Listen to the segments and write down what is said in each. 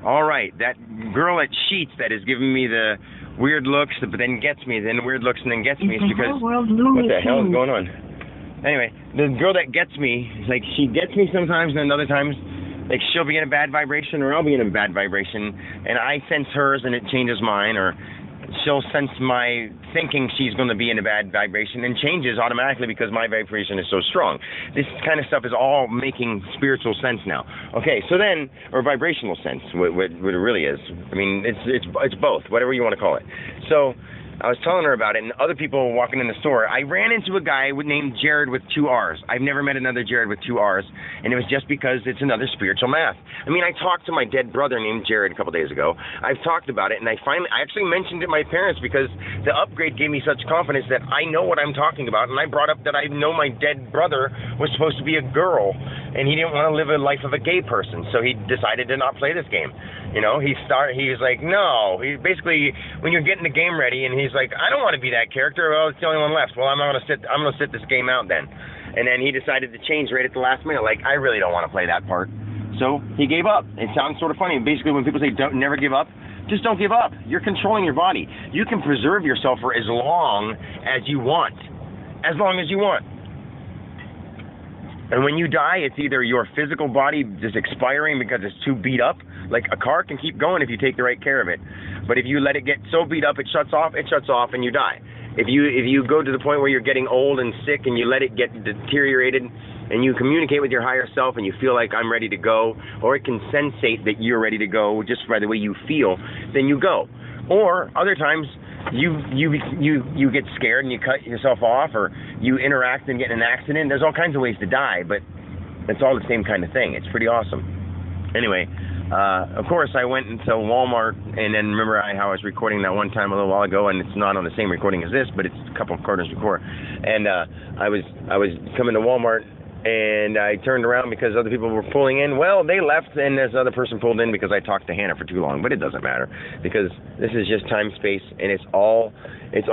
all right, that girl at Sheets that is giving me the weird looks, but then gets me, then weird looks, and then gets me, is because, what the hell is going on? Anyway, the girl that gets me, like, she gets me sometimes, and then other times, like, she'll be in a bad vibration, or I'll be in a bad vibration, and I sense hers, and it changes mine, or she'll sense my thinking she's going to be in a bad vibration, and changes automatically because my vibration is so strong. This kind of stuff is all making spiritual sense now. Okay, so then, or vibrational sense, what it really is. I mean, it's both, whatever you want to call it. So I was telling her about it, and other people walking in the store. I ran into a guy named Jared with 2 R's. I've never met another Jared with 2 R's, and it was just because it's another spiritual math. I mean, I talked to my dead brother named Jared a couple days ago. I've talked about it, and I actually mentioned it to my parents because the upgrade gave me such confidence that I know what I'm talking about, and I brought up that I know my dead brother was supposed to be a girl, and he didn't want to live a life of a gay person, so he decided to not play this game. You know, he was like, no. He basically, when you're getting the game ready, and he's like, I don't want to be that character. Well, it's the only one left. Well, I'm gonna sit this game out then. And then he decided to change right at the last minute. Like, I really don't want to play that part. So he gave up. It sounds sort of funny. Basically, when people say never give up, just don't give up. You're controlling your body. You can preserve yourself for as long as you want. As long as you want. And when you die, it's either your physical body just expiring because it's too beat up. Like, a car can keep going if you take the right care of it. But if you let it get so beat up, it shuts off, and you die. If you go to the point where you're getting old and sick and you let it get deteriorated and you communicate with your higher self and you feel like I'm ready to go, or it can sensate that you're ready to go just by the way you feel, then you go. Or other times, you get scared and you cut yourself off, or you interact and get in an accident. There's all kinds of ways to die, but it's all the same kind of thing. It's pretty awesome. Anyway, of course, I went into Walmart, and then remember how I was recording that one time a little while ago, and it's not on the same recording as this, but it's a couple of quarters before. And I was coming to Walmart, and I turned around because other people were pulling in. Well, they left, and this other person pulled in because I talked to Hannah for too long, but it doesn't matter because this is just time, space, and it's all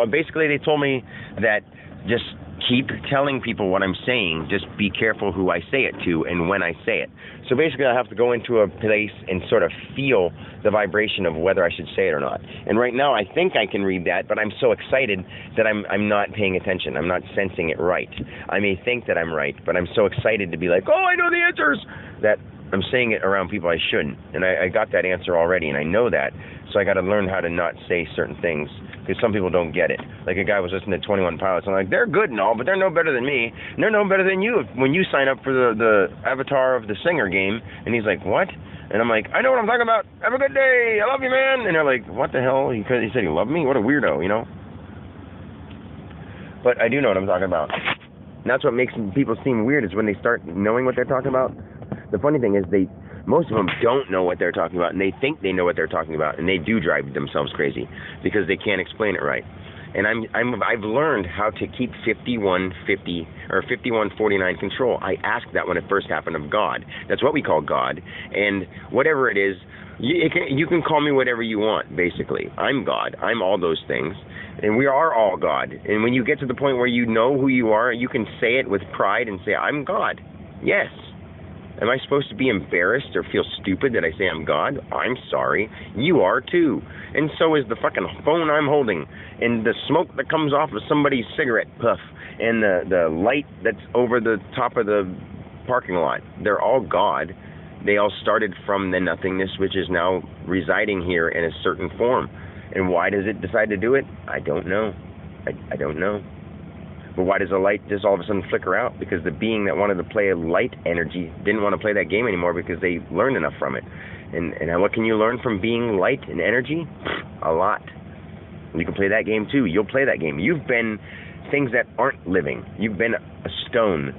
basically they told me that just keep telling people what I'm saying, just be careful who I say it to and when I say it. So basically I have to go into a place and sort of feel the vibration of whether I should say it or not. And right now I think I can read that, but I'm so excited that I'm not paying attention. I'm not sensing it right. I may think that I'm right, but I'm so excited to be like, oh, I know the answers, that I'm saying it around people I shouldn't. And I got that answer already, and I know that. So I got to learn how to not say certain things, because some people don't get it. Like a guy was listening to 21 Pilots, and I'm like, they're good and all, but they're no better than me, and they're no better than you when you sign up for the Avatar of the Singer game. And he's like, what? And I'm like, I know what I'm talking about. Have a good day. I love you, man. And they're like, what the hell? He said he loved me? What a weirdo, you know? But I do know what I'm talking about. And that's what makes people seem weird, is when they start knowing what they're talking about. The funny thing is most of them don't know what they're talking about, and they think they know what they're talking about, and they do drive themselves crazy because they can't explain it right. And I've learned how to keep 5150 or 5149 control. I asked that when it first happened of God. That's what we call God. And whatever it is, you can call me whatever you want, basically. I'm God. I'm all those things. And we are all God. And when you get to the point where you know who you are, you can say it with pride and say, I'm God. Yes. Am I supposed to be embarrassed or feel stupid that I say I'm God? I'm sorry. You are too. And so is the fucking phone I'm holding, and the smoke that comes off of somebody's cigarette puff, and the light that's over the top of the parking lot. They're all God. They all started from the nothingness, which is now residing here in a certain form. And why does it decide to do it? I don't know. I don't know. But why does the light just all of a sudden flicker out? Because the being that wanted to play a light energy didn't want to play that game anymore because they learned enough from it. And what can you learn from being light and energy? A lot. You can play that game too. You'll play that game. You've been things that aren't living. You've been a stone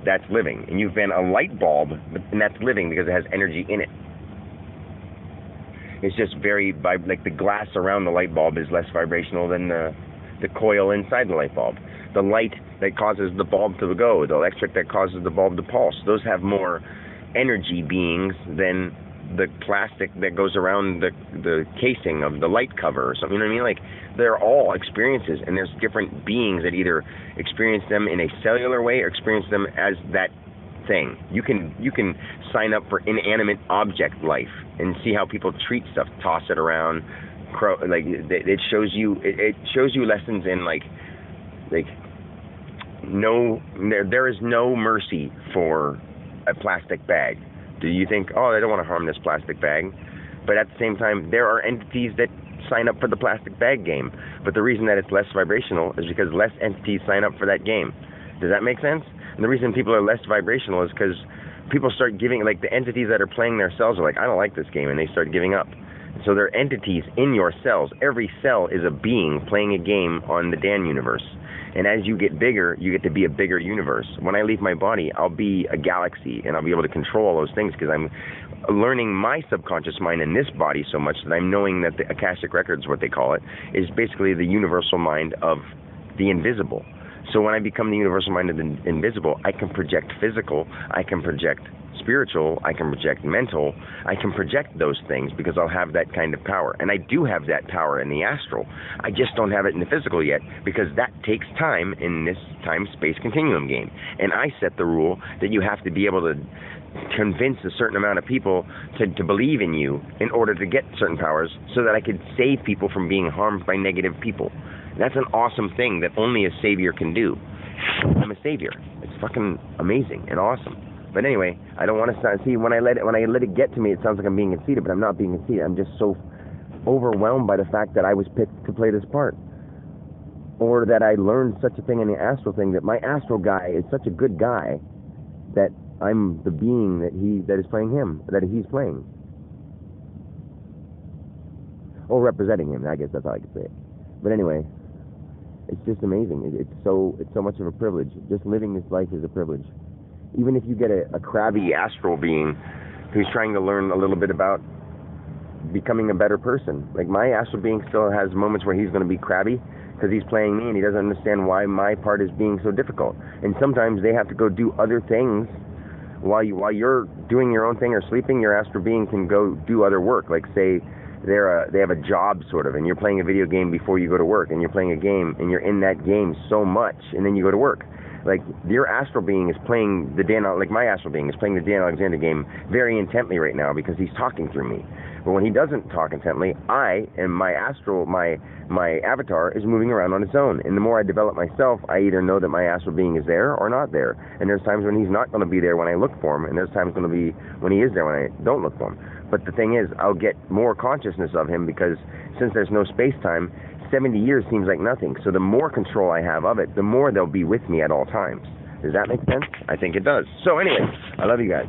that's living. And you've been a light bulb, and that's living because it has energy in it. It's just very, like the glass around the light bulb is less vibrational than the coil inside the light bulb. The light that causes the bulb to go, the electric that causes the bulb to pulse, those have more energy beings than the plastic that goes around the casing of the light cover or something. You know what I mean? Like, they're all experiences, and there's different beings that either experience them in a cellular way or experience them as that thing. You can sign up for inanimate object life and see how people treat stuff, toss it around, it shows you lessons in like there is no mercy for a plastic bag. Do you think, oh, I don't want to harm this plastic bag? But at the same time, there are entities that sign up for the plastic bag game. But the reason that it's less vibrational is because less entities sign up for that game. Does that make sense? And the reason people are less vibrational is because people start giving, like the entities that are playing their cells are like, I don't like this game, and they start giving up. So there are entities in your cells. Every cell is a being playing a game on the Dan universe. And as you get bigger, you get to be a bigger universe. When I leave my body, I'll be a galaxy, and I'll be able to control all those things because I'm learning my subconscious mind in this body so much that I'm knowing that the Akashic Records, what they call it, is basically the universal mind of the invisible. So when I become the universal mind of the invisible, I can project physical, I can project spiritual, I can project mental, I can project those things because I'll have that kind of power. And I do have that power in the astral. I just don't have it in the physical yet because that takes time in this time-space continuum game. And I set the rule that you have to be able to convince a certain amount of people to believe in you in order to get certain powers so that I could save people from being harmed by negative people. That's an awesome thing that only a savior can do. I'm a savior. It's fucking amazing and awesome. But anyway, I don't want to see when I let it get to me. It sounds like I'm being conceited, but I'm not being conceited. I'm just so overwhelmed by the fact that I was picked to play this part, or that I learned such a thing in the astral thing. That my astral guy is such a good guy that I'm the being that is playing him, that he's playing, or representing him. I guess that's how I could say it. But anyway, it's just amazing. It's so much of a privilege. Just living this life is a privilege. Even if you get a crabby astral being who's trying to learn a little bit about becoming a better person. Like my astral being still has moments where he's going to be crabby because he's playing me and he doesn't understand why my part is being so difficult. And sometimes they have to go do other things while you're doing your own thing or sleeping. Your astral being can go do other work. Like say they have a job sort of, and you're playing a video game before you go to work, and you're playing a game and you're in that game so much, and then you go to work. Like your astral being is playing my astral being is playing the Dan Alexander game very intently right now because he's talking through me. But when he doesn't talk intently, my avatar is moving around on its own. And the more I develop myself, I either know that my astral being is there or not there. And there's times when he's not going to be there when I look for him, and there's times going to be when he is there when I don't look for him. But the thing is, I'll get more consciousness of him because since there's no space-time, 70 years seems like nothing. So the more control I have of it, the more they'll be with me at all times. Does that make sense? I think it does. So anyway, I love you guys.